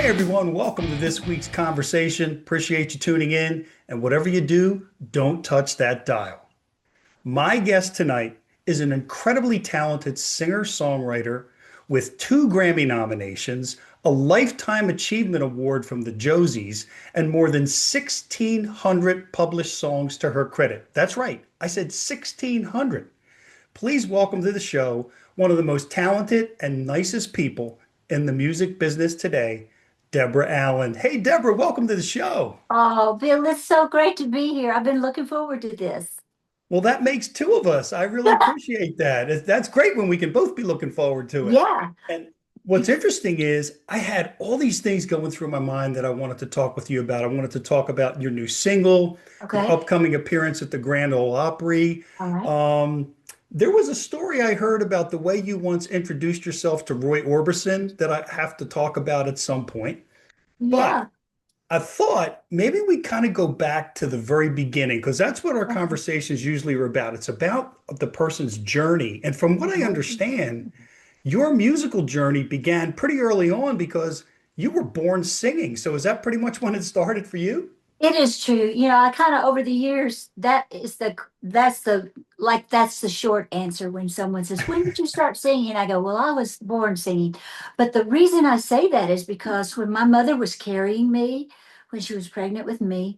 Hey everyone, welcome to this week's conversation. Appreciate you tuning in. And whatever you do, don't touch that dial. My guest tonight is an incredibly talented singer-songwriter with 2 Grammy nominations, a Lifetime Achievement Award from the Josies, and more than 1,600 published songs to her credit. That's right, I said 1,600. Please welcome to the show one of the most talented and nicest people in the music business today, Deborah Allen. Hey, Deborah, welcome to the show. Oh, Bill, it's so great to be here. I've been looking forward to this. Well, that makes 2 of us. I really appreciate that. That's great when we can both be looking forward to it. Yeah. And what's interesting is I had all these things going through my mind that I wanted to talk with you about. I wanted to talk about your new single, your Okay. upcoming appearance at the Grand Ole Opry. All right. There was a story I heard about the way you once introduced yourself to Roy Orbison that I have to talk about at some point. But Yeah. I thought maybe we kind of go back to the very beginning because that's what our conversations usually are about. It's about the person's journey. And from what I understand, your musical journey began pretty early on because you were born singing. So is that pretty much when it started for you? It is true. I kind of over the years, that's the short answer when someone says, "When did you start singing?" I go, "Well, I was born singing." But the reason I say that is because when my mother was carrying me, when she was pregnant with me,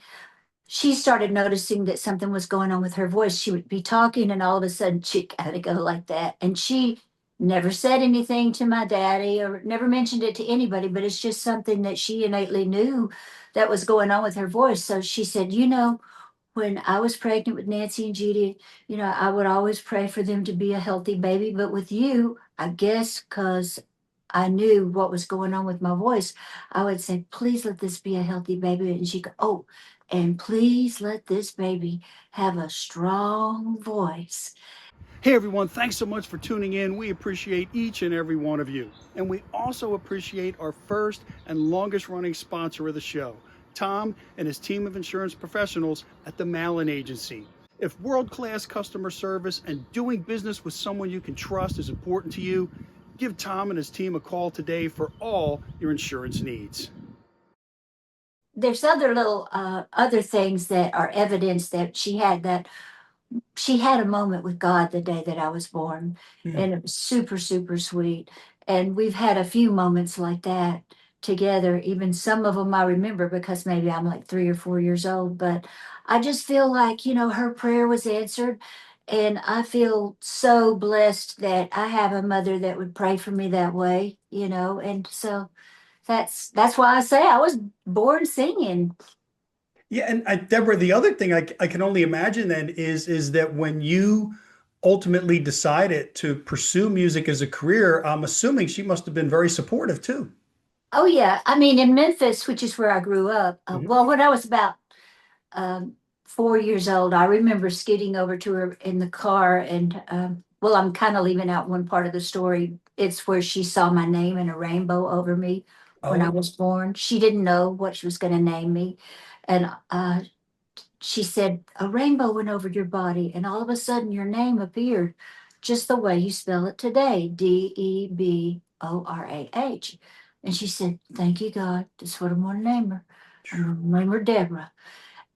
she started noticing that something was going on with her voice. She would be talking, and all of a sudden, she'd kind of go like that. And she never said anything to my daddy or never mentioned it to anybody, but it's just something that she innately knew that was going on with her voice. So she said, when I was pregnant with Nancy and Judy, I would always pray for them to be a healthy baby. But with you, I guess because I knew what was going on with my voice, I would say, please let this be a healthy baby. And she'd go, oh, and please let this baby have a strong voice. Hey everyone, thanks so much for tuning in. We appreciate each and every one of you. And we also appreciate our first and longest running sponsor of the show, Tom and his team of insurance professionals at the Malin Agency. If world-class customer service and doing business with someone you can trust is important to you, give Tom and his team a call today for all your insurance needs. There's other things that are evidence that she had a moment with God the day that I was born, Hmm. and it was super, super sweet. And we've had a few moments like that together. Even some of them I remember because maybe I'm like 3 or 4 years old, but I just feel like, her prayer was answered. And I feel so blessed that I have a mother that would pray for me that way. And so that's why I say I was born singing. Yeah, and Deborah, the other thing I can only imagine then is that when you ultimately decided to pursue music as a career, I'm assuming she must have been very supportive too. Oh yeah, I mean in Memphis, which is where I grew up. Mhm. Well, when I was about um, 4 years old, I remember scooting over to her in the car, and well, I'm kind of leaving out one part of the story. It's where she saw my name in a rainbow over me when I Oh, was born. She didn't know what she was going to name me, and she said a rainbow went over your body, and all of a sudden your name appeared, just the way you spell it today, Deborah. And she said, "Thank you, God. That's what I'm going to name her. I'm going to name her Deborah."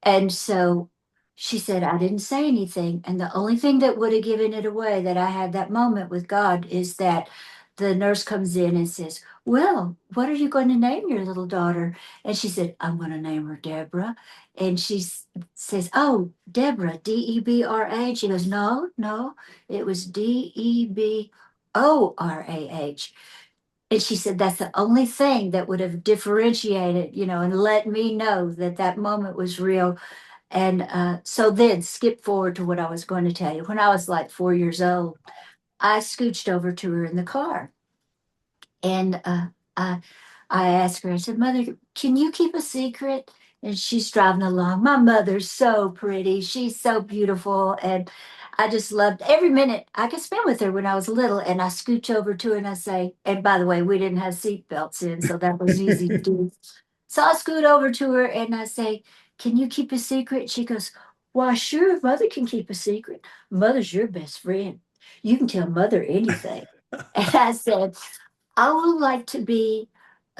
And so she said, I didn't say anything. And the only thing that would have given it away that I had that moment with God is that the nurse comes in and says, "Well, what are you going to name your little daughter?" And she said, "I'm going to name her Deborah." And says, "Oh, Deborah, Debra." She goes, "No, no, it was Deborah." And she said, "That's the only thing that would have differentiated, and let me know that that moment was real." And so then skip forward to what I was going to tell you. When I was like 4 years old, I scooched over to her in the car, and I, I asked her, I said, "Mother, can you keep a secret?" And she's driving along. My mother's so pretty. She's so beautiful. And I just loved every minute I could spend with her when I was little. And I scooch over to her and I say, and by the way, we didn't have seat belts in, so that was easy to do. So I scoot over to her and I say, "Can you keep a secret?" She goes, "Why, sure, mother can keep a secret. Mother's your best friend. You can tell mother anything." And I said, "I would like to be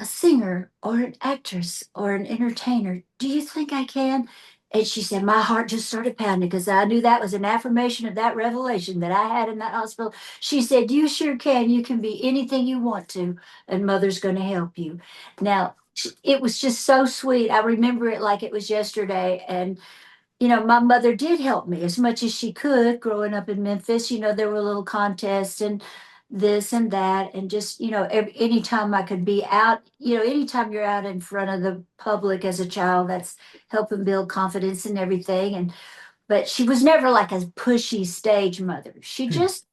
a singer or an actress or an entertainer. Do you think I can? And she said, my heart just started pounding because I knew that was an affirmation of that revelation that I had in that hospital. She said, you sure can. You can be anything you want to, and mother's going to help you. Now, it was just so sweet. I remember it like it was yesterday. And my mother did help me as much as she could growing up in Memphis. There were little contests and this and that. And just, anytime I could be out, anytime you're out in front of the public as a child, that's helping build confidence and everything. But she was never like a pushy stage mother. She just,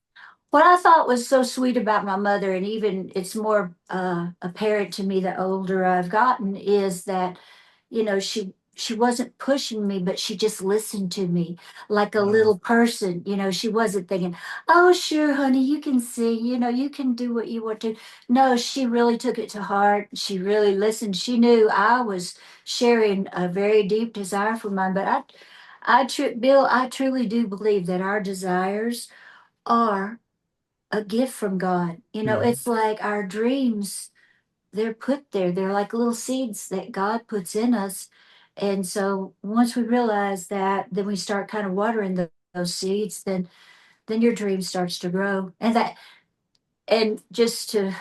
what I thought was so sweet about my mother, and even it's more apparent to me the older I've gotten, is that she wasn't pushing me, but she just listened to me like a Wow. little person. She wasn't thinking, "Oh, sure, honey, you can sing. You can do what you want to." No, she really took it to heart. She really listened. She knew I was sharing a very deep desire for mine. But Bill, I truly do believe that our desires are a gift from God. Mhm. It's like our dreams, they're put there. They're like little seeds that God puts in us. And so once we realize that, then we start kind of watering those seeds, then your dream starts to grow. And just to,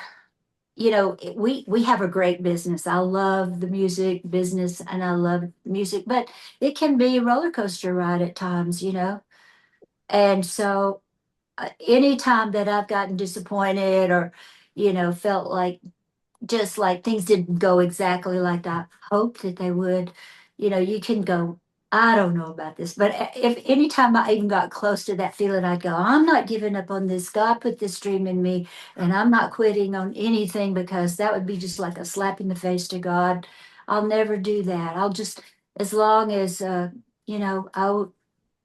we have a great business. I love the music business and I love music, but it can be a roller coaster ride at times. And so anytime that I've gotten disappointed or, felt like just like things didn't go exactly like I hoped that they would, you can go, I don't know about this. But if anytime I even got close to that feeling, I'd go, I'm not giving up on this. God put this dream in me, and I'm not quitting on anything because that would be just like a slap in the face to God. I'll never do that. I'll just, as long as,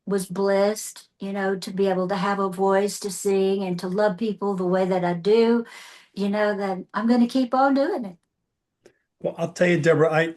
was blessed, to be able to have a voice to sing and to love people the way that I do, that I'm going to keep on doing it. Well, I'll tell you, Deborah,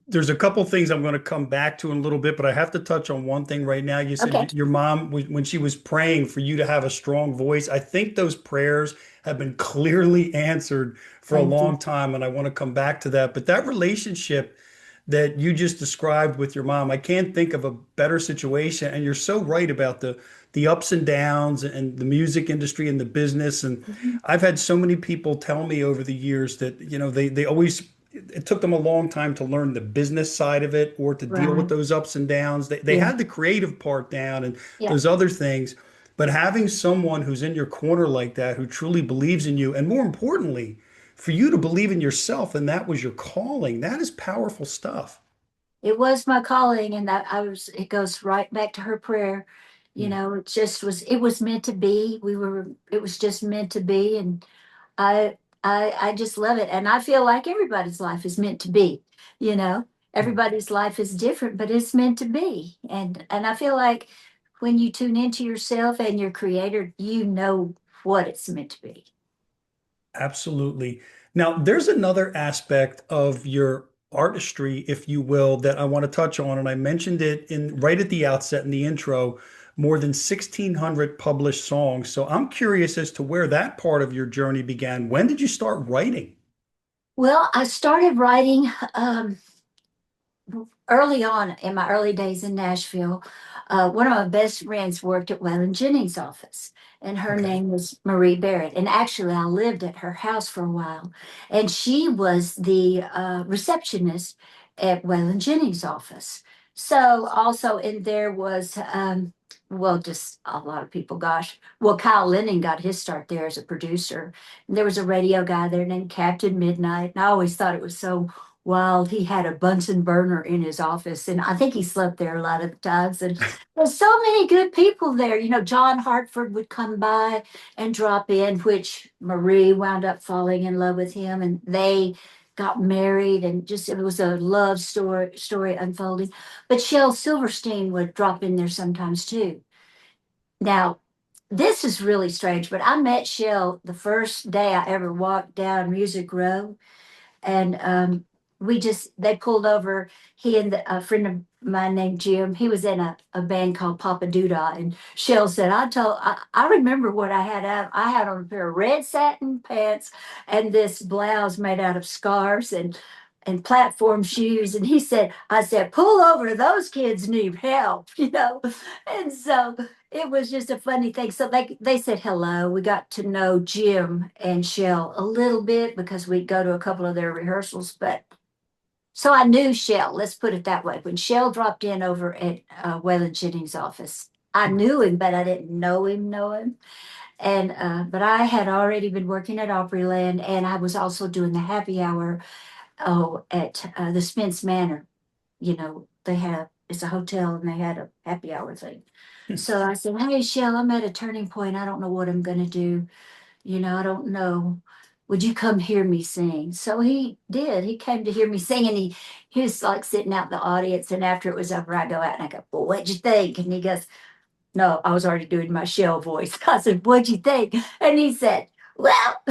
there's a couple things I'm going to come back to in a little bit, but I have to touch on one thing right now. You said Okay. your mom, when she was praying for you to have a strong voice, I think those prayers have been clearly answered for a Thank you. long time, and I want to come back to that. But that relationship that you just described with your mom, I can't think of a better situation. And you're so right about the ups and downs and the music industry and the business. And Mhm. I've had so many people tell me over the years that, they always it took them a long time to learn the business side of it or to deal with Right. those ups and downs. They Yeah. had the creative part down and Yeah. those other things. But having someone who's in your corner like that, who truly believes in you, and more importantly, for you to believe in yourself and that was your calling, that is powerful stuff. It was my calling, and it goes right back to her prayer. Hmm. It was meant to be. It was just meant to be. And I just love it. And I feel like everybody's life is meant to be, you know. Hmm. Everybody's life is different, but it's meant to be. And I feel like when you tune into yourself and your creator, you know what it's meant to be. Absolutely. Now, there's another aspect of your artistry, if you will, that I want to touch on, and I mentioned it in right at the outset in the intro, more than 1,600 published songs. So I'm curious as to where that part of your journey began. When did you start writing? Well, I started writing early on in my early days in Nashville. One of my best friends worked at Waylon Jennings' office, and her Okay. name was Marie Barrett. And actually, I lived at her house for a while, and she was the receptionist at Waylon Jennings' office. So, also in there was, well, just a lot of people, gosh. Well, Kyle Lennon got his start there as a producer. And there was a radio guy there named Captain Midnight. And I always thought it was so wild. He had a Bunsen burner in his office, and I think he slept there a lot of the times. And there's so many good people there. John Hartford would come by and drop in, which Marie wound up falling in love with him, and they got married, and just it was a love story unfolding. But Shel Silverstein would drop in there sometimes too. Now, this is really strange, but I met Shel the first day I ever walked down Music Row, and they pulled over, he and a friend of mine named Jim. He was in a band called Papa Doodah. And Shell said, I remember what I had out. I had on a pair of red satin pants and this blouse made out of scarves and platform shoes. And he said, I said, pull over, those kids need help, you know. And so it was just a funny thing. So they said hello. We got to know Jim and Shell a little bit because we'd go to a couple of their rehearsals, but so I knew Shell, let's put it that way. When Shell dropped in over at Waylon Jennings' office, I knew him, but I didn't know him. And but I had already been working at Opryland, and I was also doing the happy hour at the Spence Manor. You know, they had it's a hotel and they had a happy hour thing. So I said, "Hey, Shell, I'm at a turning point. I don't know what I'm going to do. You know, I don't know. Would you come hear me sing?" So he did. He came to hear me sing, and he was like sitting out in the audience. And after it was over, I go out and I go, "Well, what'd you think?" And he goes, no, I was already doing my Shell voice. I said, "What'd you think?" And he said, "Well,"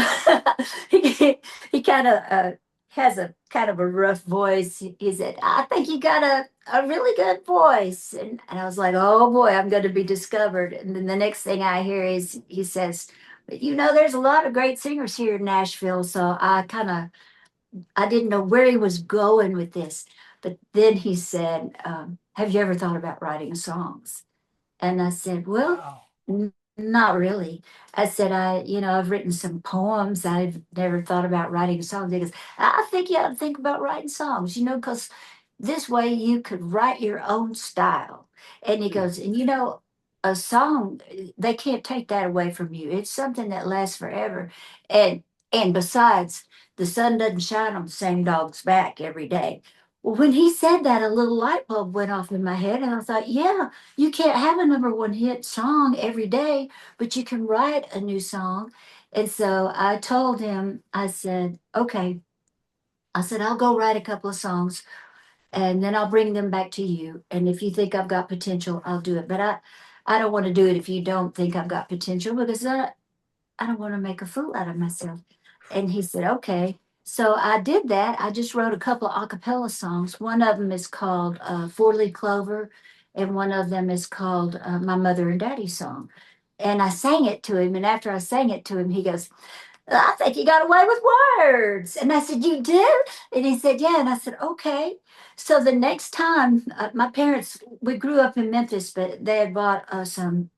he kind of has a kind of a rough voice. He said, "I think you got a really good voice." And I was like, "Oh boy, I'm going to be discovered." And then the next thing I hear is he says, "But you know, there's a lot of great singers here in Nashville." So I didn't know where he was going with this. But then he said, "Have you ever thought about writing songs?" And I said, "Well, Wow. not really." I said, I've written some poems. I've never thought about writing songs." He goes, "I think you ought to think about writing songs, because this way you could write your own style." And he goes, "And a song, they can't take that away from you. It's something that lasts forever. And and besides, the sun doesn't shine on the same dog's back every day." Well, when he said that, a little light bulb went off in my head, and I thought, yeah, you can't have a number one hit song every day, but you can write a new song. And so I told him, I said, "Okay." I said, "I'll go write a couple of songs and then I'll bring them back to you. And if you think I've got potential, I'll do it. But I don't want to do it if you don't think I've got potential, because I don't want to make a fool out of myself." And he said, "Okay." So I did that. I just wrote a couple of a cappella songs. One of them is called Four Leaf Clover, and one of them is called My Mother and Daddy Song. And I sang it to him. And after I sang it to him, he goes, "I think you got away with words." And I said, "You did?" And he said, "Yeah." And I said, "Okay." So the next time, my parents, we grew up in Memphis, but they had bought some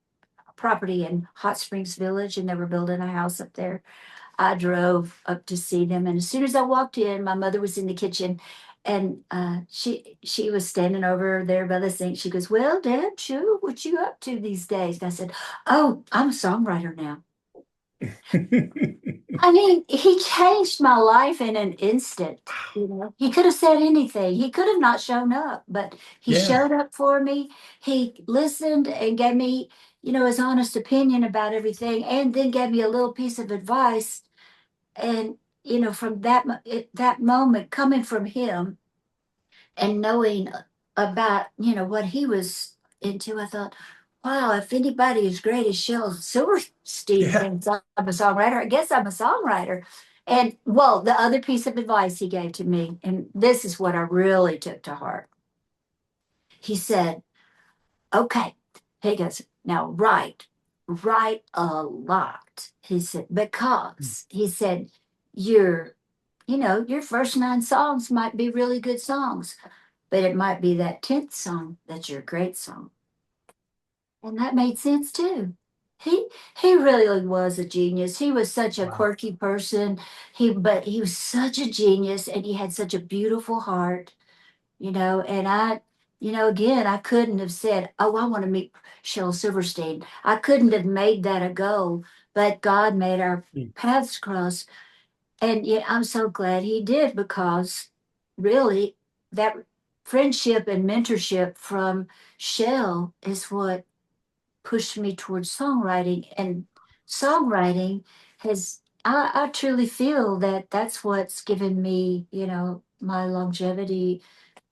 property in Hot Springs Village, and they were building a house up there. I drove up to see them, and as soon as I walked in, my mother was in the kitchen, and she was standing over there by the sink. She goes, "Well, Dad, sure, what you up to these days?" And I said, "Oh, I'm a songwriter now." I mean, he changed my life in an instant. He could have said anything. He could have not shown up, but he Yeah. showed up for me. He listened and gave me, his honest opinion about everything, and then gave me a little piece of advice. And from that moment, coming from him and knowing about what he was into, I thought, wow, if anybody as great as Shel Silverstein Yeah. thinks I'm a songwriter, I guess I'm a songwriter. And well, the other piece of advice he gave to me, and this is what I really took to heart. He said, "Okay," he goes, "now write a lot." He said, "Because," he said, your your first nine songs might be really good songs, but it might be that 10th song that's your great song." And that made sense too. He he really was a genius. He was such a Wow. quirky person. But he was such a genius, and he had such a beautiful heart, and again, I couldn't have said, "Oh, I want to meet Shel Silverstein." I couldn't have made that a goal, but God made our paths cross. And yet I'm so glad he did, because really that friendship and mentorship from Shell is what pushed me towards songwriting. And songwriting I truly feel that that's what's given me, my longevity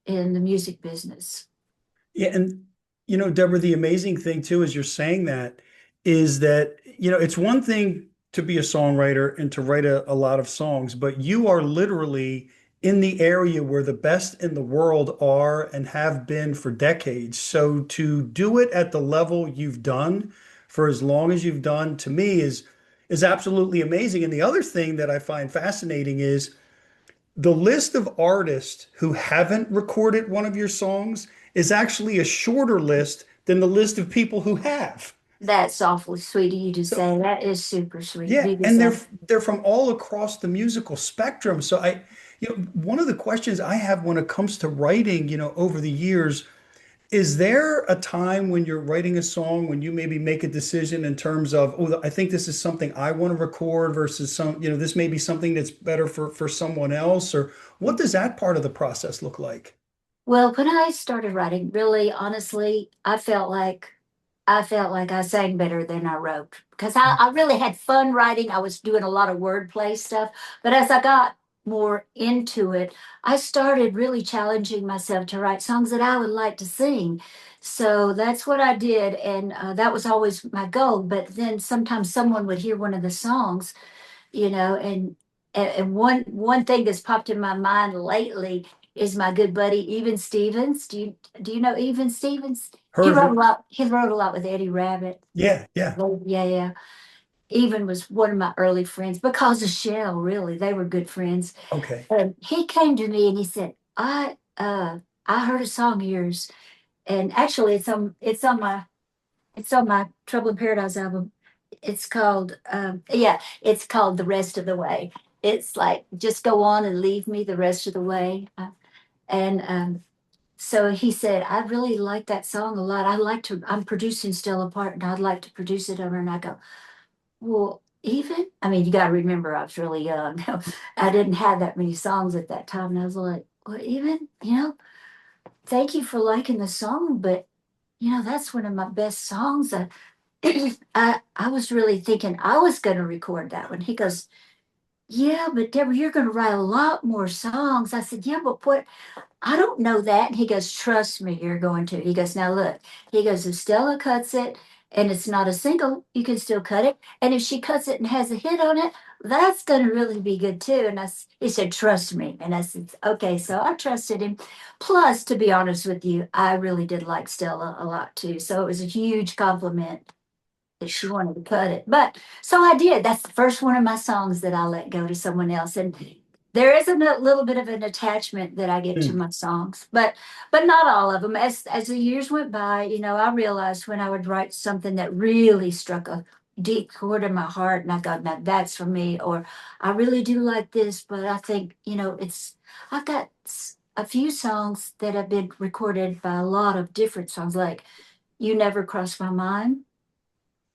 in the music business. Yeah, and Deborah, the amazing thing too, as you're saying that, is that, it's one thing to be a songwriter and to write a lot of songs, but you are literally in the area where the best in the world are and have been for decades. So to do it at the level you've done for as long as you've done, to me is absolutely amazing. And the other thing that I find fascinating is the list of artists who haven't recorded one of your songs is actually a shorter list than the list of people who have. That's awfully sweet of you to So say. That is super sweet of yeah, you to and say. they're from all across the musical spectrum. So one of the questions I have when it comes to writing, over the years, is there a time when you're writing a song when you maybe make a decision in terms of, oh, I think this is something I want to record versus this may be something that's better for someone else, or what does that part of the process look like? Well, when I started writing, really honestly, I felt like I sang better than I wrote because I really had fun writing. I was doing a lot of wordplay stuff. But as I got more into it, I started really challenging myself to write songs that I would like to sing. So that's what I did. And that was always my goal. But then sometimes someone would hear one of the songs, and one thing that's popped in my mind lately is my good buddy Even Stevens. Do you know Even Stevens? He Heard of wrote a him? lot. He wrote a lot with Eddie Rabbit. Yeah, yeah. Oh, yeah, yeah. Even was one of my early friends because of Shell. Really, they were good friends. Okay. And he came to me and he said, I heard a song of yours, and actually, it's on my Trouble in Paradise album. It's called The Rest of the Way. It's like just go on and leave me the rest of the way. And So he said, I really like that song a lot. I'm producing Stella Part and I'd like to produce it over. And I go, well, I mean, you got to remember, I was really young. I didn't have that many songs at that time. And I was like, well, thank you for liking the song, but that's one of my best songs. I was really thinking I was going to record that one. He goes, yeah, but Deborah, you're going to write a lot more songs. I said, yeah, but what? I don't know that. And he goes, trust me, you're going to. He goes, now look, he goes, if Stella cuts it and it's not a single, you can still cut it. And if she cuts it and has a hit on it, that's going to really be good too. And he said, trust me. And I said, okay. So I trusted him. Plus, to be honest with you, I really did like Stella a lot too. So it was a huge compliment that she wanted to cut it. But so I did. That's the first one of my songs that I let go to someone else. And there is a little bit of an attachment that I get to Mm. my songs, but not all of them. As the years went by, I realized when I would write something that really struck a deep chord in my heart, and I go, now that's for me, or I really do like this, but I think, I've got a few songs that have been recorded by a lot of different songs, like You Never Crossed My Mind.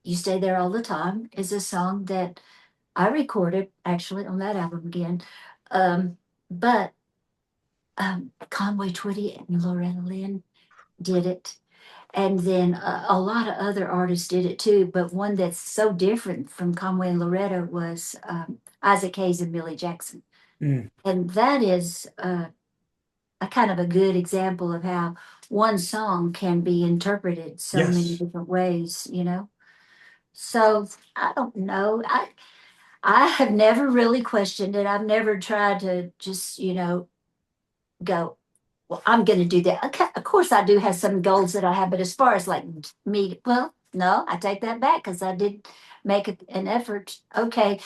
You Stay There All the Time is a song that I recorded actually on that album again. Um, but Conway Twitty and Loretta Lynn did it. And then a lot of other artists did it too. But one that's so different from Conway and Loretta was Isaac Hayes and Millie Jackson. Mm. And that is a kind of a good example of how one song can be interpreted so many Yes. different ways. So I don't know. I have never really questioned it. I've never tried to just, go, well, I'm going to do that. Okay, of course, I do have some goals that I have, but as far as like me, well, no, I take that back because I did make an effort. Okay,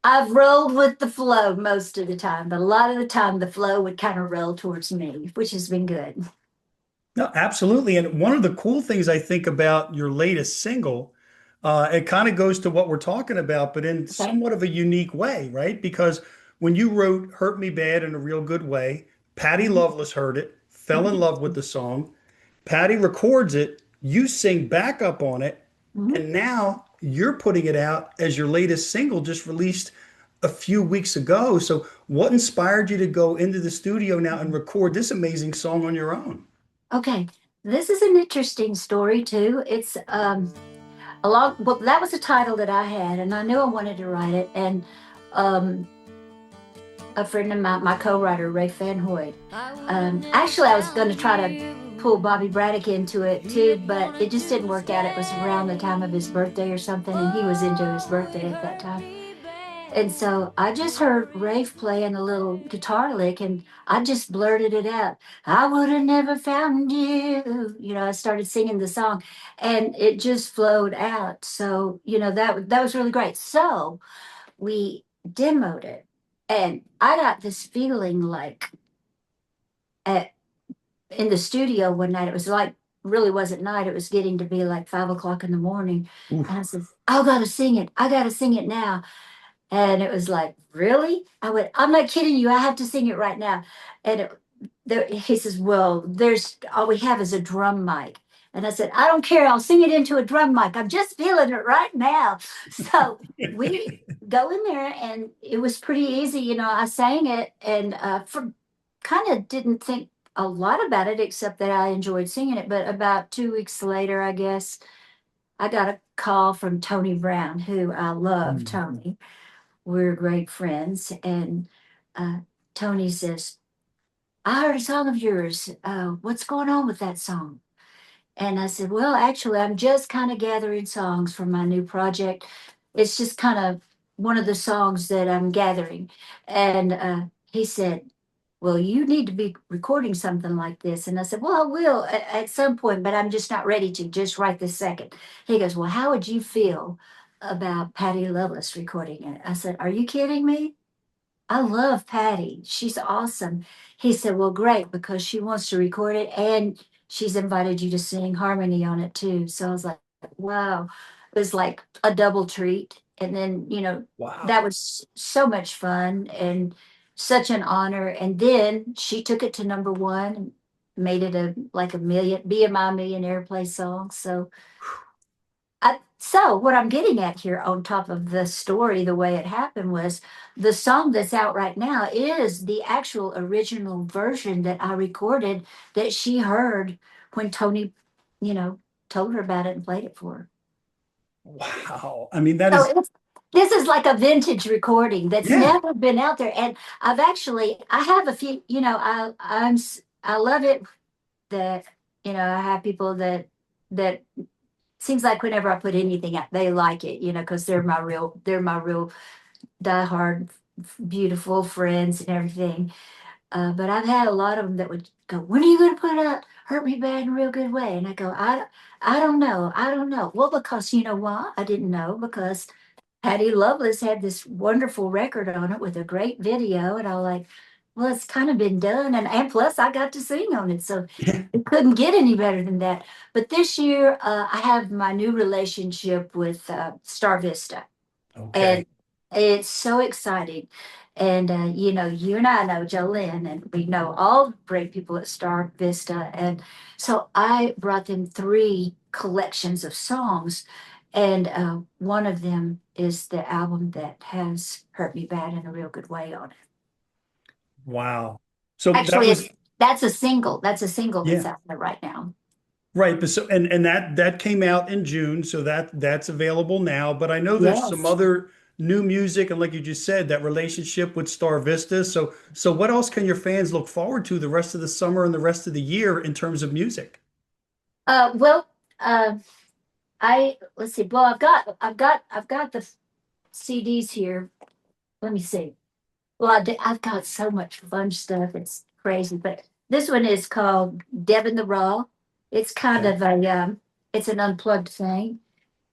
I've rolled with the flow most of the time, but a lot of the time the flow would kind of roll towards me, which has been good. No, absolutely. And one of the cool things I think about your latest single, it kind of goes to what we're talking about, but in Okay. somewhat of a unique way, right? Because when you wrote Hurt Me Bad in a Real Good Way, Patty Mhm, Loveless heard it, fell in mhm, love with the song. Patty records it, you sing backup on it, mhm. and now you're putting it out as your latest single, just released a few weeks ago. So, what inspired you to go into the studio now and record this amazing song on your own? Okay, this is an interesting story too. It's well, that was a title that I had, and I knew I wanted to write it. And um, a friend of mine, my co-writer Ray Fanhoyd. Actually, I was going to try to pull Bobby Braddock into it too, but it just didn't work out. It was around the time of his birthday or something, and he was into his birthday at that time. And so I just heard Rafe playing a little guitar lick and I just blurted it out. I would have never found you. I started singing the song and it just flowed out. So, that was really great. So we demoed it and I got this feeling like at, in the studio one night, it was like, really wasn't night. It was getting to be like 5 o'clock in the morning. And I Oof. said, I gotta sing it. I gotta sing it now. And it was like, really? I went, I'm not kidding you. I have to sing it right now. And he says, well, there's all we have is a drum mic. And I said, I don't care. I'll sing it into a drum mic. I'm just feeling it right now. So we go in there and it was pretty easy. I sang it and for kind of didn't think a lot about it except that I enjoyed singing it. But about 2 weeks later, I guess, I got a call from Tony Brown, who I love, Mm. Tony. We're great friends. And uh, Tony says, I heard a song of yours. What's going on with that song? And I said, well, actually, I'm just kind of gathering songs for my new project. It's just kind of one of the songs that I'm gathering. And he said, well, you need to be recording something like this. And I said, well, I will at some point, but I'm just not ready to just right this second. He goes, well, how would you feel about Patty Loveless recording it? I said, are you kidding me? I love Patty. She's awesome. He said, well, great, because she wants to record it and she's invited you to sing harmony on it too. So I was like, wow. It was like a double treat. And then, that Wow. was so much fun and such an honor. And then she took it to number one and made it like a million, BMI Millionaire Play song. So what I'm getting at here on top of the story, the way it happened was the song that's out right now is the actual original version that I recorded that she heard when Tony, you know, told her about it and played it for her. Wow. I mean, that So is, this is like a vintage recording that's yeah. never been out there. And I have a few, I love it that, I have people that seems like whenever I put anything out, they like it, because they're my real diehard, beautiful friends and everything. But I've had a lot of them that would go, "When are you going to put out Hurt Me Bad in a Real Good Way?" And I go, I don't know, I don't know. Well, because you know why I didn't know because Patty Loveless had this wonderful record on it with a great video, and I was like, well, it's kind of been done, and plus I got to sing on it, so Yeah. it couldn't get any better than that. But this year, I have my new relationship with Star Vista, Okay. and it's so exciting. And you and I know Jolene, and we know all the great people at Star Vista. And so I brought them three collections of songs, and one of them is the album that has Hurt Me Bad in a Real Good Way on it. Wow. So that Actually, was, that's a single. That's a single that's yeah. out there right now. Right, but so and that came out in June, so that's available now. But I know there's some Yes. other new music, and like you just said, that relationship with Star Vista. So what else can your fans look forward to the rest of the summer and the rest of the year in terms of music? Well, I let's see. Well, I've got the CDs here. Let me see. Well, I've got so much fun stuff. It's crazy. But this one is called Devin the Raw. It's kind Okay. of it's an unplugged thing.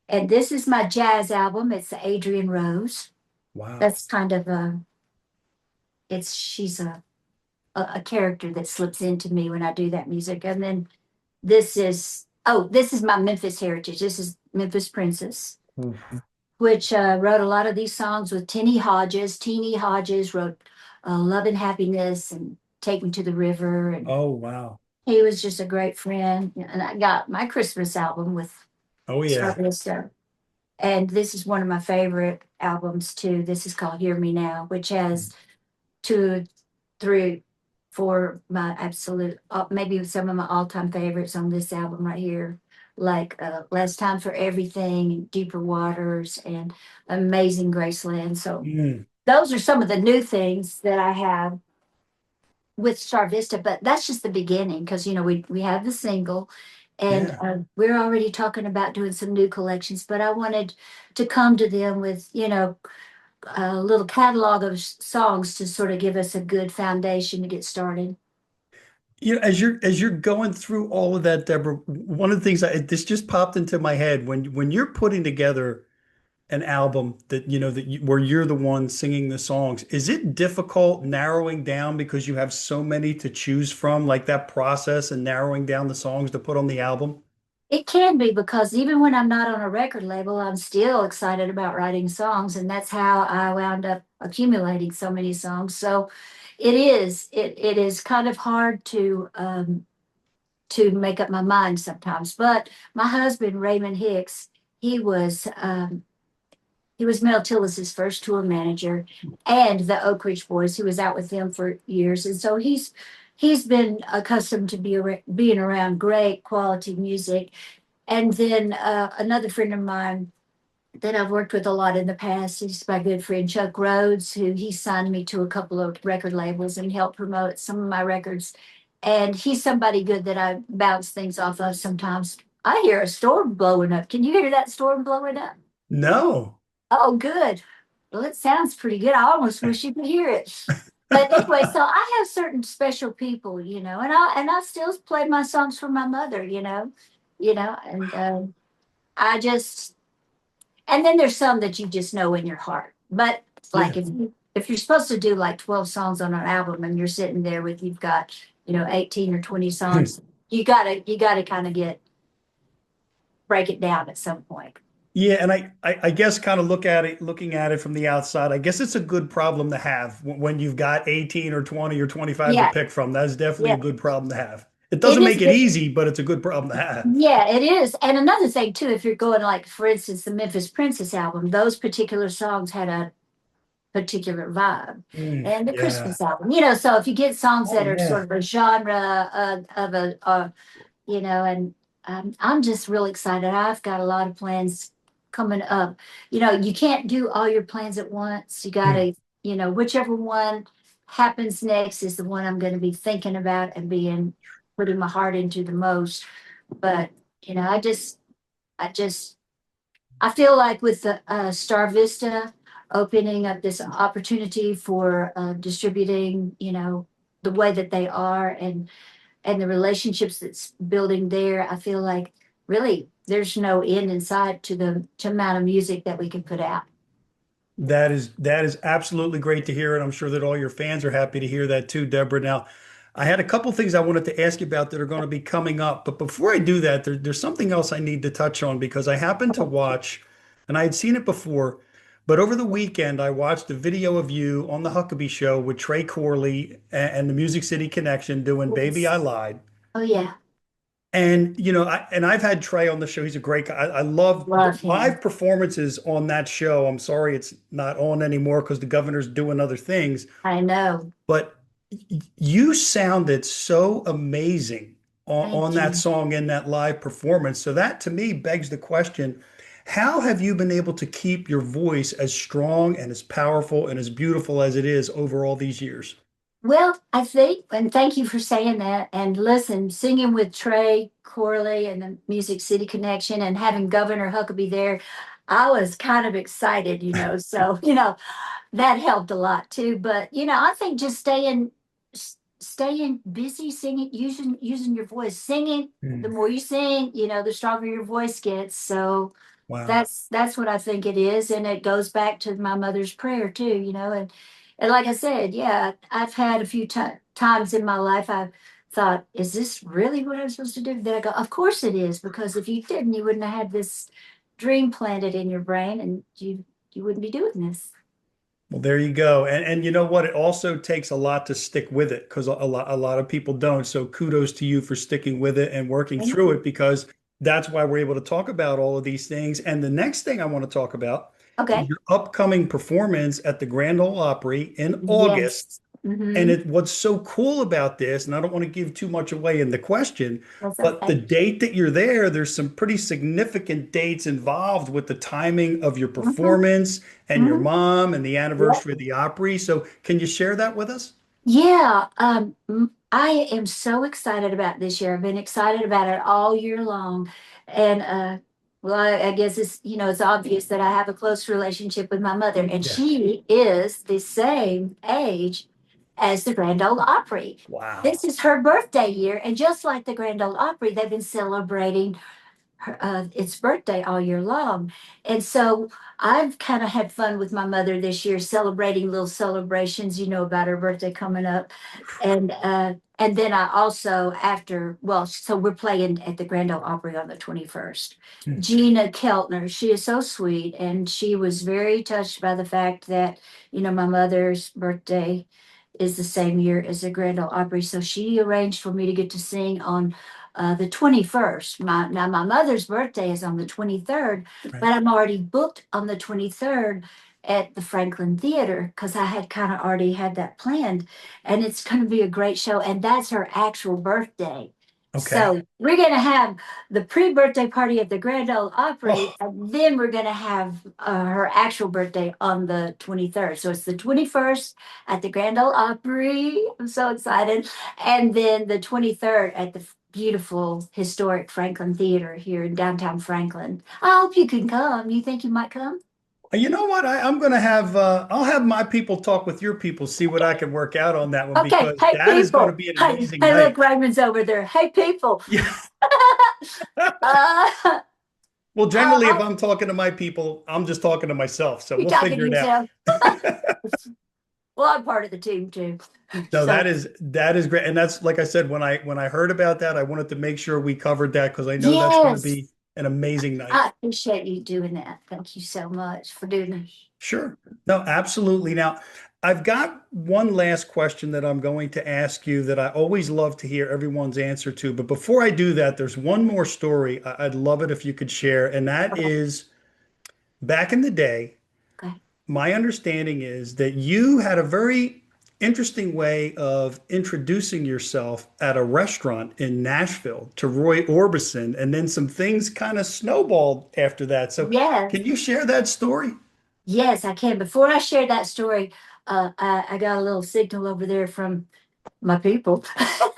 And this is my jazz album. It's Adrian Rose. Wow. That's kind of she's a character that slips into me when I do that music. And then this is my Memphis heritage. This is Memphis Princess, Oof. which wrote a lot of these songs with Tenny Hodges. Teeny Hodges wrote Love and Happiness and Take Me to the River. And Oh, wow. he was just a great friend. And I got my Christmas album with Oh, Star yeah. Vista. And this is one of my favorite albums too. This is called Hear Me Now, which has two, three, four my absolute, maybe some of my all-time favorites on this album right here, like Last Time for Everything and Deeper Waters and Amazing Graceland. So Mm, those are some of the new things that I have with Star Vista, but that's just the beginning because we have the single, and yeah. we're already talking about doing some new collections. But I wanted to come to them with a little catalog of songs to sort of give us a good foundation to get started. As you're going through all of that, Deborah, one of the things this just popped into my head when you're putting together an album that where you're the one singing the songs, is it difficult narrowing down because you have so many to choose from, like that process and narrowing down the songs to put on the album? It can be because even when I'm not on a record label, I'm still excited about writing songs, and that's how I wound up accumulating so many songs. So it is kind of hard to make up my mind sometimes. But my husband, Raymond Hicks, he was um, he was Mel Tillis's first tour manager and the Oak Ridge Boys. He was out with them for years, and so he's been accustomed to being around great quality music. And then another friend of mine that I've worked with a lot in the past is my good friend Chuck Rhodes, who he signed me to a couple of record labels and helped promote some of my records. And he's somebody good that I bounce things off of sometimes. I hear a storm blowing up. Can you hear that storm blowing up? No. Oh, good. Well, it sounds pretty good. I almost wish you could hear it. But anyway, so I have certain special people, and I still play my songs for my mother, and I just and then there's some that you just know in your heart. But Yeah. like if you're supposed to do like 12 songs on an album and you're sitting there with you've got 18 or 20 songs, you gotta kind of get break it down at some point. Yeah, and I guess kind of looking at it from the outside, I guess it's a good problem to have when you've got 18 or 20 or 25 to Yeah, pick from. That's definitely a yeah. good problem to have. It It doesn't is make it good. easy, but it's a good problem to have. Yeah, it is. And another thing too, if you're going like, for instance, the Memphis Princess album, those particular songs had a particular vibe. And the Yeah. Christmas album, so if you get songs Oh that are sort yeah. of a genre of and I'm just real excited. I've got a lot of plans coming up. You can't do all your plans at once. You got to, whichever one happens next is the one I'm going to be thinking about and putting my heart into the most. But, I just, I feel like with the Star Vista opening up this opportunity for distributing, the way that they are and the relationships that's building there, I feel like really there's no end in sight to the amount of music that we can put out. That is absolutely great to hear, and I'm sure that all your fans are happy to hear that too, Deborah. Now, I had a couple things I wanted to ask you about that are going to be coming up, but before I do that, there's something else I need to touch on because I happened to watch, and I had seen it before, but over the weekend I watched a video of you on the Huckabee Show with Trey Corley and the Music City Connection doing "Baby I Yes. Lied." Oh yeah, And I've had Trey on the show. He's a great guy. I love the love him. live performances on that show. I'm sorry it's not on anymore because the governor's doing other things. I know. But you sounded so amazing on Thank that you. song in that live performance. So that to me begs the question, how have you been able to keep your voice as strong and as powerful and as beautiful as it is over all these years? Well, I think, and thank you for saying that. And listen, singing with Trey Corley and the Music City Connection and having Governor Huckabee there, I was kind of excited, So, that helped a lot too. But I think just staying busy, singing, using your voice, singing. The Hmm. more you sing, the stronger your voice gets. So Wow. that's what I think it is, and it goes back to my mother's prayer too. And like I said, yeah, I've had a few times in my life I've thought, is this really what I'm supposed to do? Then I go, of course it is, because if you didn't, you wouldn't have had this dream planted in your brain, and you wouldn't be doing this. Well, there you go. And you know what? It also takes a lot to stick with it because a lot of people don't. So kudos to you for sticking with it and working Thank through you. it because that's why we're able to talk about all of these things. And the next thing I want to talk about is Okay. your upcoming performance at the Grand Ole Opry in August. Yes. And Mm-hmm. what's so cool about this, and I don't want to give too much away in the question, That's but the okay. date that you're there, there's some pretty significant dates involved with the timing of your Mm-hmm. performance and your Mm-hmm. mom and the Yep. anniversary of the Opry. So can you share that with us? Yeah. I am so excited about this year. I've been excited about it all year long. And Well, I guess it's, it's obvious that I have a close relationship with my mother, and Yeah. she is the same age as the Grand Ole Opry. Wow. This is her birthday year, and just like the Grand Ole Opry, they've been celebrating its birthday all year long. And so I've kind of had fun with my mother this year, celebrating little celebrations, about her birthday coming up. And then I also so we're playing at the Grand Ole Opry on the 21st. Hmm. Gina Keltner, she is so sweet, and she was very touched by the fact that, my mother's birthday is the same year as the Grand Ole Opry. So she arranged for me to get to sing on the 21st. My mother's birthday is on the 23rd, Right. but I'm already booked on the 23rd at the Franklin Theater because I had kind of already had that planned. And it's going to be a great show. And that's her actual birthday. Okay. So we're going to have the pre-birthday party at the Grand Ole Opry, Oh, and then we're going to have her actual birthday on the 23rd. So it's the 21st at the Grand Ole Opry. I'm so excited. And then the 23rd at the beautiful historic Franklin Theater here in downtown Franklin. I hope you can come. You think you might come? you know what? I'm going to have, I'll have my people talk with your people, see what I can work out on that one Okay, because hey that is going to people. be an Hey, amazing hey, look, night. Raymond's over there. Hey people. Yeah. uh, Well, generally, if oh, I'm talking to my people, I'm just talking to myself. So you we'll talking to figure it out. yourself? Well, I'm part of the team too. No, So that is great. And that's like I said, when I heard about that, I wanted to make sure we covered that because I know that's going to yes, be an amazing night. I appreciate you doing that. Thank you so much for doing this. Sure. No, absolutely. Now, I've got one last question that I'm going to ask you that I always love to hear everyone's answer to. But before I do that, there's one more story I'd love it if you could share. And that Okay, is back in the day, okay. my understanding is that you had a very interesting way of introducing yourself at a restaurant in Nashville to Roy Orbison, and then some things kind of snowballed after that. So, Yes, can you share that story? yes, I can. Before I share that story, I got a little signal over there from my people.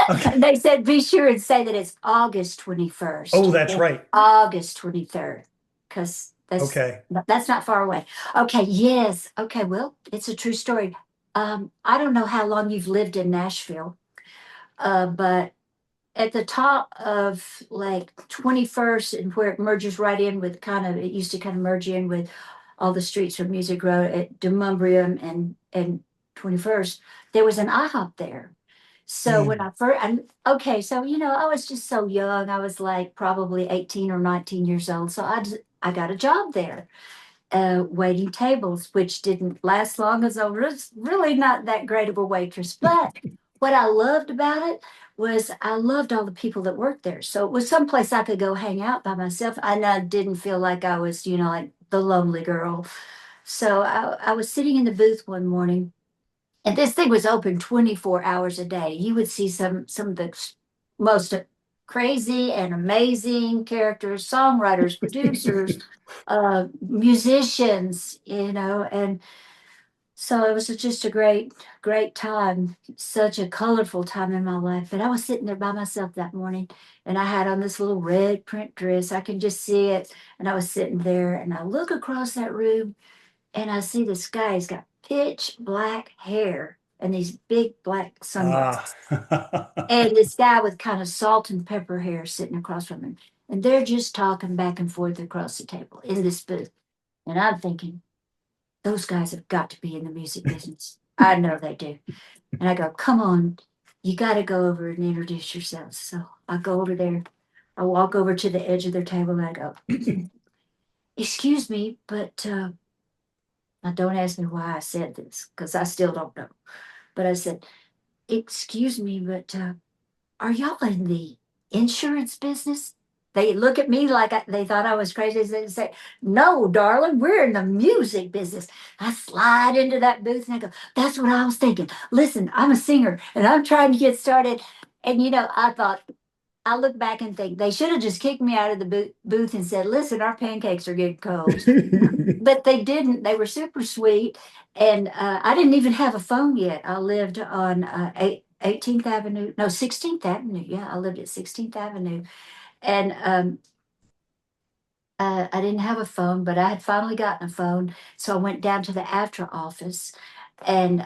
Okay. They said, be sure and say that it's August Oh, 21st that's and right. August 23rd, because Okay. that's not far away. Okay, yes. Okay, well, it's a true story. I don't know how long you've lived in Nashville, but at the top of like 21st and where it merges right in with it used to kind of merge in with all the streets from Music Road at Demumbrium and 21st, there was an IHOP there. So when Mm. I first, and okay, so I was just so young. I was like probably 18 or 19 years old. So I got a job there, waiting tables, which didn't last long as I was really not that great of a waitress. But what I loved about it was I loved all the people that worked there. So it was someplace I could go hang out by myself. And I didn't feel like I was, like the lonely girl. So I was sitting in the booth one morning, and this thing was open 24 hours a day. You would see some of the most crazy and amazing characters, songwriters, producers, musicians, and so it was just a great time, such a colorful time in my life. But I was sitting there by myself that morning, and I had on this little red print dress. I can just see it. And I was sitting there, and I look across that room, and I see this guy. He's got pitch black hair and these big black Ah. sunglasses. And this guy with kind of salt and pepper hair sitting across from him. And they're just talking back and forth across the table in this booth. And I'm thinking, those guys have got to be in the music business. I know they do. And I go, come on, you got to go over and introduce yourselves. So I go over there. I walk over to the edge of their table and I go, excuse me, but now don't ask me why I said this because I still don't know. But I said, excuse me, but are y'all in the insurance business? They look at me like they thought I was crazy. They say, no, darling, we're in the music business. I slide into that booth and I go, that's what I was thinking. Listen, I'm a singer and I'm trying to get started. And I thought, I look back and think they should have just kicked me out of the booth and said, listen, our pancakes are getting cold. But they didn't. They were super sweet. And I didn't even have a phone yet. I lived on 18th Avenue, no, 16th Avenue. Yeah, I lived at 16th Avenue. And I didn't have a phone, but I had finally gotten a phone. So I went down to the after office and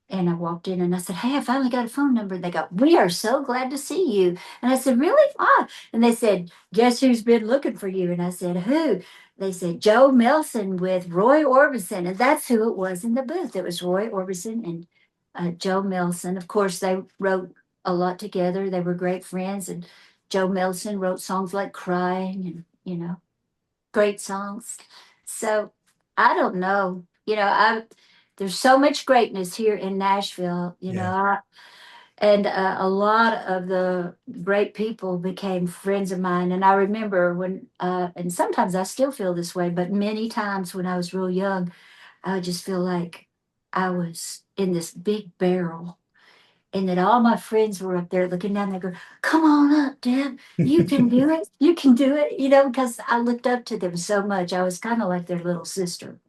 and I walked in and I said, "Hey, I finally got a phone number." And they go, "We are so glad to see you." And I said, "Really? Ah." And they said, "Guess who's been looking for you?" And I said, "Who?" They said, "Joe Melson with Roy Orbison." And that's who it was in the booth. It was Roy Orbison and Joe Melson. Of course, they wrote a lot together. They were great friends. And Joe Melson wrote songs like Crying and, great songs. So I don't know. There's so much greatness here in Nashville, Yeah. and a lot of the great people became friends of mine. And I remember and sometimes I still feel this way, but many times when I was real young, I would just feel like I was in this big barrel and that all my friends were up there looking down there going, "Come on up, Deb. You can do it. You can do it." Because I looked up to them so much. I was kind of like their little sister.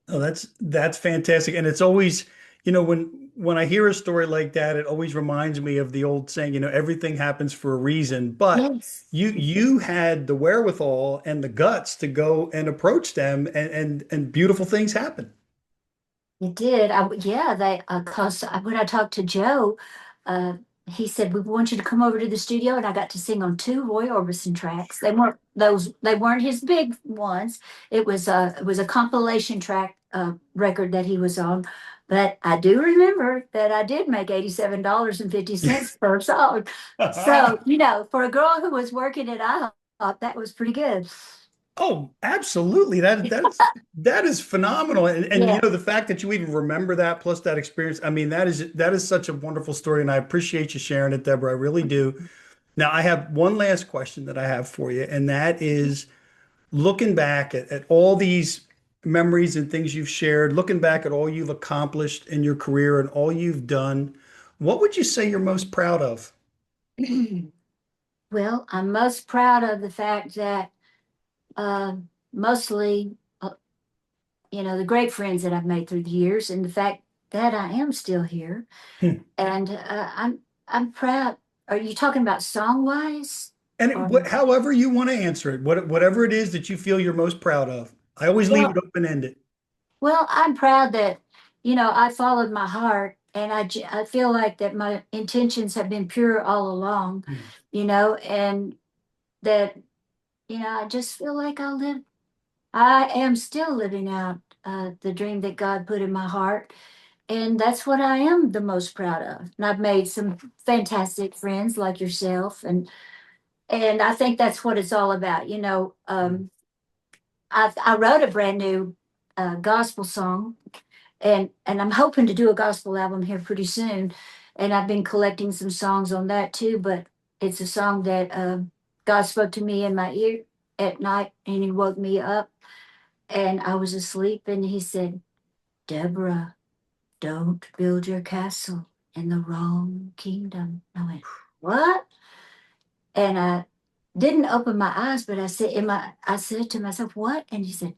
Oh, that's fantastic. And it's always, when I hear a story like that, it always reminds me of the old saying, everything happens for a reason. But Yes, you had the wherewithal and the guts to go and approach them and beautiful things happen. it did. Yeah, cause when I talked to Joe, uh, he said, "We want you to come over to the studio." And I got to sing on two Roy Orbison tracks. They weren't his big ones. It was a compilation track, record that he was on. But I do remember that I did make $87.50 per song. So, for a girl who was working at IHOP, that was pretty good. Oh, absolutely. That is phenomenal. And Yeah. the fact that you even remember that plus that experience, I mean, that is such a wonderful story. And I appreciate you sharing it, Deborah. I really do. Now, I have one last question that I have for you, and that is looking back at all these memories and things you've shared, looking back at all you've accomplished in your career and all you've done, what would you say you're most proud of? Well, I'm most proud of the fact that uh, mostly, the great friends that I've made through the years, and the fact that I am still here. Hmm. And I'm proud. Are you talking about song wise? And Or however you want to answer it, whatever it is that you feel you're most proud of. I always leave it well, open-ended. well, I'm proud that I followed my heart, and I feel like that my intentions have been pure all along. Hmm. And that I just feel like I am still living out the dream that God put in my heart. And that's what I am the most proud of. And I've made some fantastic friends like yourself. And I think that's what it's all about. I wrote a brand new gospel song, and I'm hoping to do a gospel album here pretty soon. And I've been collecting some songs on that too. But it's a song that God spoke to me in my ear at night, and He woke me up, and I was asleep, and He said, "Deborah, don't build your castle in the wrong kingdom." I went, "What?" And I didn't open my eyes, but I said to myself, "What?" And He said,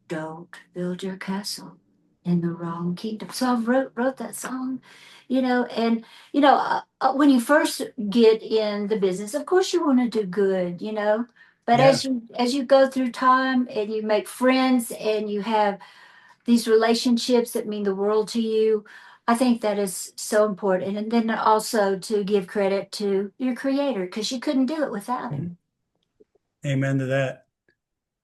"Don't build your castle in the wrong kingdom." So I wrote that song, and when you first get in the business, of course you want to do good, but Yeah. as you go through time and you make friends and you have these relationships that mean the world to you, I think that is so important. And then also to give credit to your creator because you couldn't do it without him. Amen to that.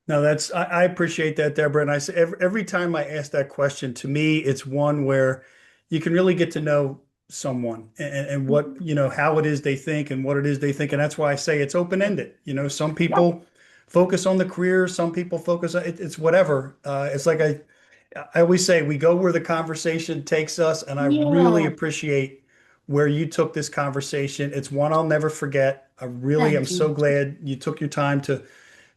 No, I appreciate that, Deborah. And I say every time I ask that question, to me, it's one where you can really get to know someone and what, how it is they think and what it is they think. And that's why I say it's open-ended. Some Yeah. people focus on the career, some people focus on it's whatever. It's like I always say we go where the conversation takes us, and I really Yeah. appreciate where you took this conversation. It's one I'll never forget. I really am Thank so you. glad you took your time to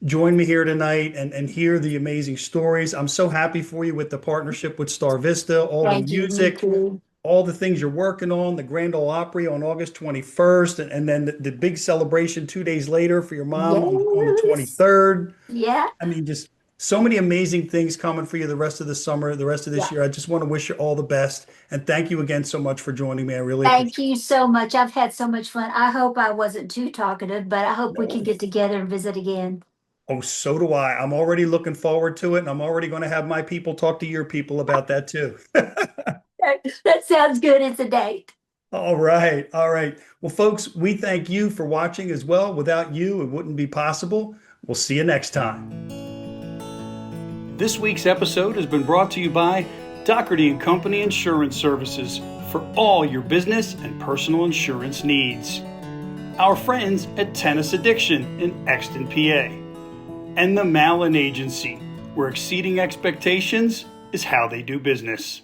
join me here tonight and hear the amazing stories. I'm so happy for you with the partnership with Star Vista, all the Thank you. Me music, too. all the things you're working on, the Grand Ole Opry on August 21st, and then the big celebration 2 days later for your mom on the Yes. 23rd. Yeah. I mean, just so many amazing things coming for you the rest of the summer, the rest of this Yeah. year. I just want to wish you all the best. And thank you again so much for joining me. I really Thank appreciate you so much. I've had so much fun. I hope I wasn't too talkative, but I it. hope we can No. get together and visit again. Oh, so do I. I'm already looking forward to it, and I'm already going to have my people talk to your people about that too. That sounds good as a date. All right. All right. Well, folks, we thank you for watching as well. Without you, it wouldn't be possible. We'll see you next time. This week's episode has been brought to you by Doherty & Company Insurance Services for all your business and personal insurance needs. Our friends at Tennis Addiction in Exton, PA. And the Malin Agency, where exceeding expectations is how they do business.